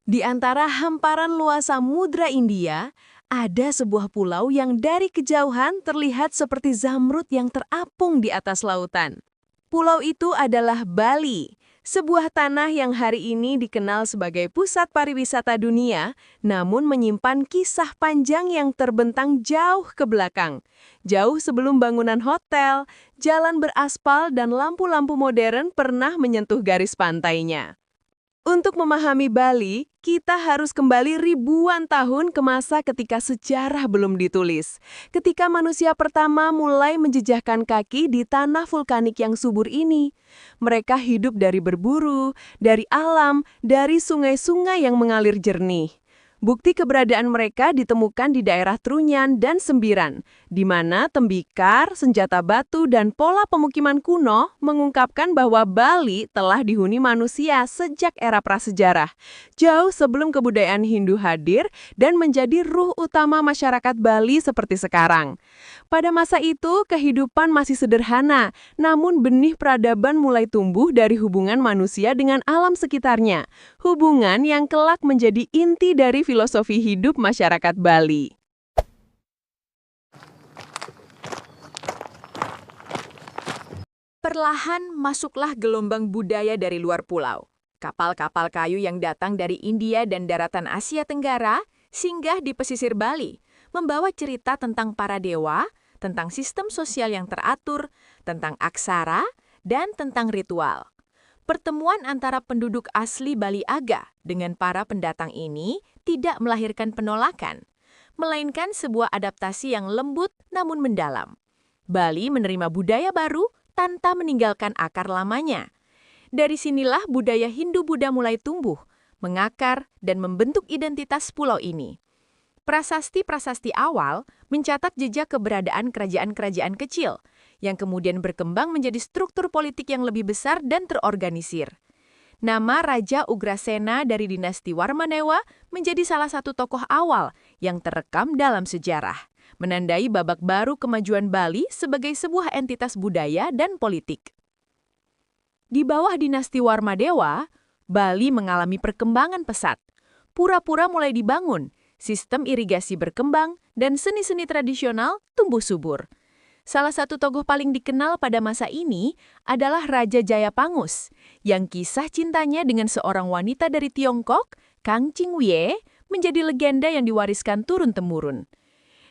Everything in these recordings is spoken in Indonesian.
Di antara hamparan luas Samudra India, ada sebuah pulau yang dari kejauhan terlihat seperti zamrud yang terapung di atas lautan. Pulau itu adalah Bali, sebuah tanah yang hari ini dikenal sebagai pusat pariwisata dunia, namun menyimpan kisah panjang yang terbentang jauh ke belakang. Jauh sebelum bangunan hotel, jalan beraspal dan lampu-lampu modern pernah menyentuh garis pantainya. Untuk memahami Bali, kita harus kembali ribuan tahun ke masa ketika sejarah belum ditulis. Ketika manusia pertama mulai menjejakkan kaki di tanah vulkanik yang subur ini. Mereka hidup dari berburu, dari alam, dari sungai-sungai yang mengalir jernih. Bukti keberadaan mereka ditemukan di daerah Trunyan dan Sembiran, di mana tembikar, senjata batu, dan pola pemukiman kuno mengungkapkan bahwa Bali telah dihuni manusia sejak era prasejarah, jauh sebelum kebudayaan Hindu hadir dan menjadi ruh utama masyarakat Bali seperti sekarang. Pada masa itu, kehidupan masih sederhana, namun benih peradaban mulai tumbuh dari hubungan manusia dengan alam sekitarnya, hubungan yang kelak menjadi inti dari filosofi hidup masyarakat Bali. Perlahan masuklah gelombang budaya dari luar pulau. Kapal-kapal kayu yang datang dari India dan daratan Asia Tenggara singgah di pesisir Bali, membawa cerita tentang para dewa, tentang sistem sosial yang teratur, tentang aksara, dan tentang ritual. Pertemuan antara penduduk asli Bali Aga dengan para pendatang ini tidak melahirkan penolakan, melainkan sebuah adaptasi yang lembut namun mendalam. Bali menerima budaya baru tanpa meninggalkan akar lamanya. Dari sinilah budaya Hindu-Buddha mulai tumbuh, mengakar, dan membentuk identitas pulau ini. Prasasti-prasasti awal mencatat jejak keberadaan kerajaan-kerajaan kecil, yang kemudian berkembang menjadi struktur politik yang lebih besar dan terorganisir. Nama Raja Ugrasena dari dinasti Warmanewa menjadi salah satu tokoh awal yang terekam dalam sejarah, menandai babak baru kemajuan Bali sebagai sebuah entitas budaya dan politik. Di bawah dinasti Warmadewa, Bali mengalami perkembangan pesat. Pura-pura mulai dibangun, sistem irigasi berkembang, dan seni-seni tradisional tumbuh subur. Salah satu tokoh paling dikenal pada masa ini adalah Raja Jayapangus, yang kisah cintanya dengan seorang wanita dari Tiongkok, Kang Chingwie, menjadi legenda yang diwariskan turun-temurun.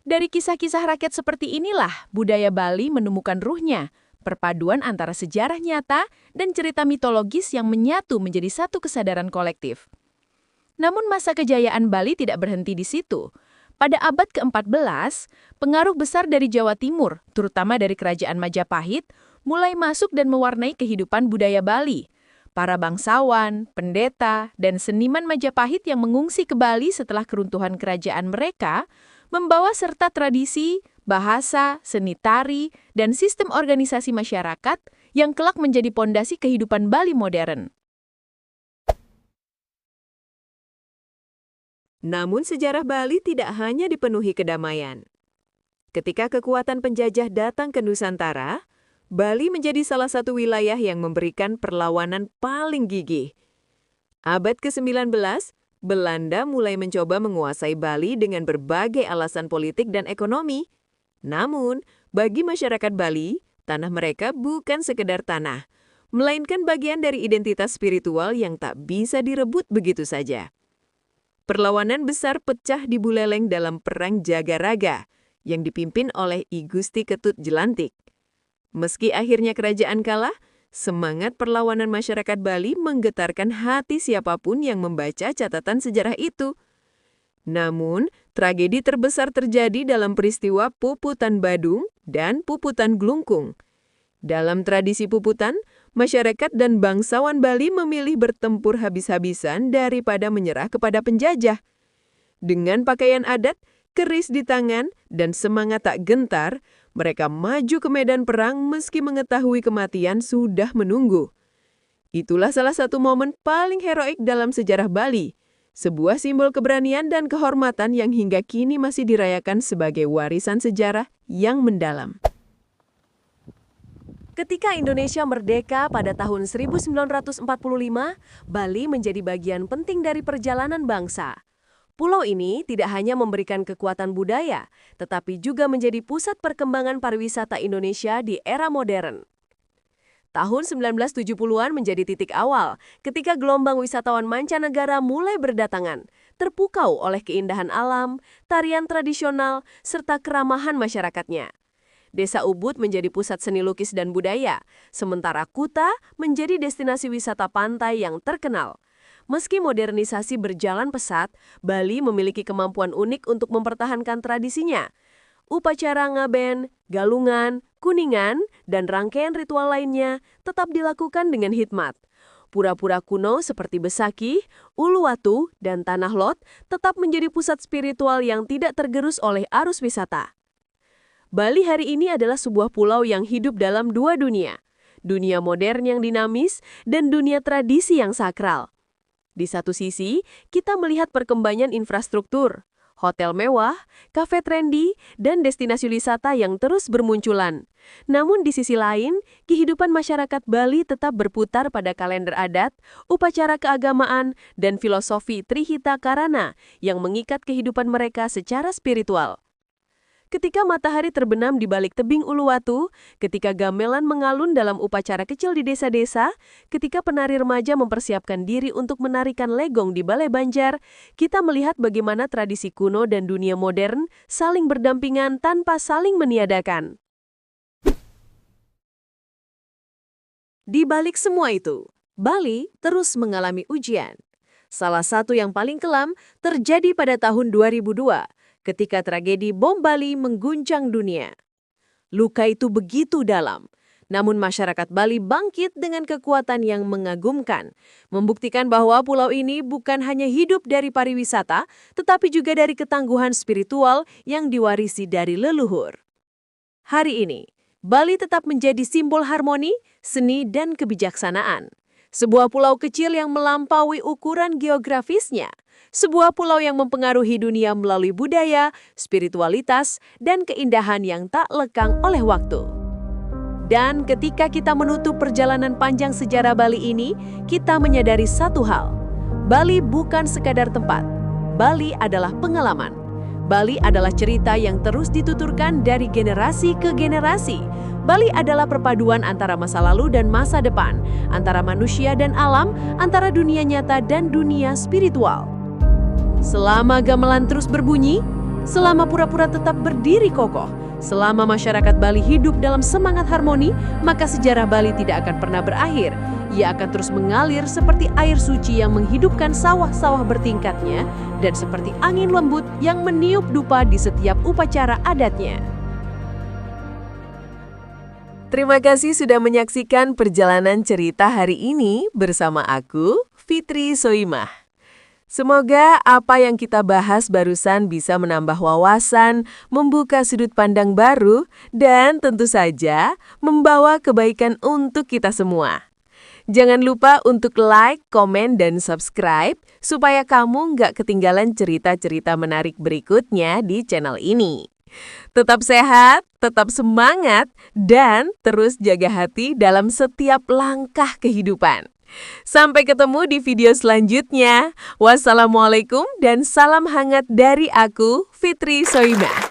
Dari kisah-kisah rakyat seperti inilah budaya Bali menemukan ruhnya, perpaduan antara sejarah nyata dan cerita mitologis yang menyatu menjadi satu kesadaran kolektif. Namun masa kejayaan Bali tidak berhenti di situ. Pada abad ke-14, pengaruh besar dari Jawa Timur, terutama dari Kerajaan Majapahit, mulai masuk dan mewarnai kehidupan budaya Bali. Para bangsawan, pendeta, dan seniman Majapahit yang mengungsi ke Bali setelah keruntuhan kerajaan mereka, membawa serta tradisi, bahasa, seni tari, dan sistem organisasi masyarakat yang kelak menjadi pondasi kehidupan Bali modern. Namun sejarah Bali tidak hanya dipenuhi kedamaian. Ketika kekuatan penjajah datang ke Nusantara, Bali menjadi salah satu wilayah yang memberikan perlawanan paling gigih. Abad ke-19, Belanda mulai mencoba menguasai Bali dengan berbagai alasan politik dan ekonomi. Namun, bagi masyarakat Bali, tanah mereka bukan sekedar tanah, melainkan bagian dari identitas spiritual yang tak bisa direbut begitu saja. Perlawanan besar pecah di Buleleng dalam Perang Jagaraga yang dipimpin oleh I Gusti Ketut Jelantik. Meski akhirnya kerajaan kalah, semangat perlawanan masyarakat Bali menggetarkan hati siapapun yang membaca catatan sejarah itu. Namun, tragedi terbesar terjadi dalam peristiwa Puputan Badung dan Puputan Glungkung. Dalam tradisi Puputan, masyarakat dan bangsawan Bali memilih bertempur habis-habisan daripada menyerah kepada penjajah. Dengan pakaian adat, keris di tangan, dan semangat tak gentar, mereka maju ke medan perang meski mengetahui kematian sudah menunggu. Itulah salah satu momen paling heroik dalam sejarah Bali, sebuah simbol keberanian dan kehormatan yang hingga kini masih dirayakan sebagai warisan sejarah yang mendalam. Ketika Indonesia merdeka pada tahun 1945, Bali menjadi bagian penting dari perjalanan bangsa. Pulau ini tidak hanya memberikan kekuatan budaya, tetapi juga menjadi pusat perkembangan pariwisata Indonesia di era modern. Tahun 1970-an menjadi titik awal ketika gelombang wisatawan mancanegara mulai berdatangan, terpukau oleh keindahan alam, tarian tradisional, serta keramahan masyarakatnya. Desa Ubud menjadi pusat seni lukis dan budaya, sementara Kuta menjadi destinasi wisata pantai yang terkenal. Meski modernisasi berjalan pesat, Bali memiliki kemampuan unik untuk mempertahankan tradisinya. Upacara ngaben, galungan, kuningan, dan rangkaian ritual lainnya tetap dilakukan dengan hikmat. Pura-pura kuno seperti Besakih, Uluwatu, dan Tanah Lot tetap menjadi pusat spiritual yang tidak tergerus oleh arus wisata. Bali hari ini adalah sebuah pulau yang hidup dalam dua dunia. Dunia modern yang dinamis dan dunia tradisi yang sakral. Di satu sisi, kita melihat perkembangan infrastruktur, hotel mewah, kafe trendy, dan destinasi wisata yang terus bermunculan. Namun di sisi lain, kehidupan masyarakat Bali tetap berputar pada kalender adat, upacara keagamaan, dan filosofi Trihita Karana yang mengikat kehidupan mereka secara spiritual. Ketika matahari terbenam di balik tebing Uluwatu, ketika gamelan mengalun dalam upacara kecil di desa-desa, ketika penari remaja mempersiapkan diri untuk menarikan legong di Balai Banjar, kita melihat bagaimana tradisi kuno dan dunia modern saling berdampingan tanpa saling meniadakan. Di balik semua itu, Bali terus mengalami ujian. Salah satu yang paling kelam terjadi pada tahun 2002, ketika tragedi bom Bali mengguncang dunia. Luka itu begitu dalam, namun masyarakat Bali bangkit dengan kekuatan yang mengagumkan, membuktikan bahwa pulau ini bukan hanya hidup dari pariwisata, tetapi juga dari ketangguhan spiritual yang diwarisi dari leluhur. Hari ini, Bali tetap menjadi simbol harmoni, seni, dan kebijaksanaan. Sebuah pulau kecil yang melampaui ukuran geografisnya. Sebuah pulau yang mempengaruhi dunia melalui budaya, spiritualitas, dan keindahan yang tak lekang oleh waktu. Dan ketika kita menutup perjalanan panjang sejarah Bali ini, kita menyadari satu hal. Bali bukan sekadar tempat. Bali adalah pengalaman. Bali adalah cerita yang terus dituturkan dari generasi ke generasi. Bali adalah perpaduan antara masa lalu dan masa depan, antara manusia dan alam, antara dunia nyata dan dunia spiritual. Selama gamelan terus berbunyi, selama pura-pura tetap berdiri kokoh, selama masyarakat Bali hidup dalam semangat harmoni, maka sejarah Bali tidak akan pernah berakhir. Ia akan terus mengalir seperti air suci yang menghidupkan sawah-sawah bertingkatnya dan seperti angin lembut yang meniup dupa di setiap upacara adatnya. Terima kasih sudah menyaksikan perjalanan cerita hari ini bersama aku, Fitri Soimah. Semoga apa yang kita bahas barusan bisa menambah wawasan, membuka sudut pandang baru, dan tentu saja membawa kebaikan untuk kita semua. Jangan lupa untuk like, komen, dan subscribe supaya kamu nggak ketinggalan cerita-cerita menarik berikutnya di channel ini. Tetap sehat, tetap semangat, dan terus jaga hati dalam setiap langkah kehidupan. Sampai ketemu di video selanjutnya. Wassalamualaikum dan salam hangat dari aku, Fitri Soimah.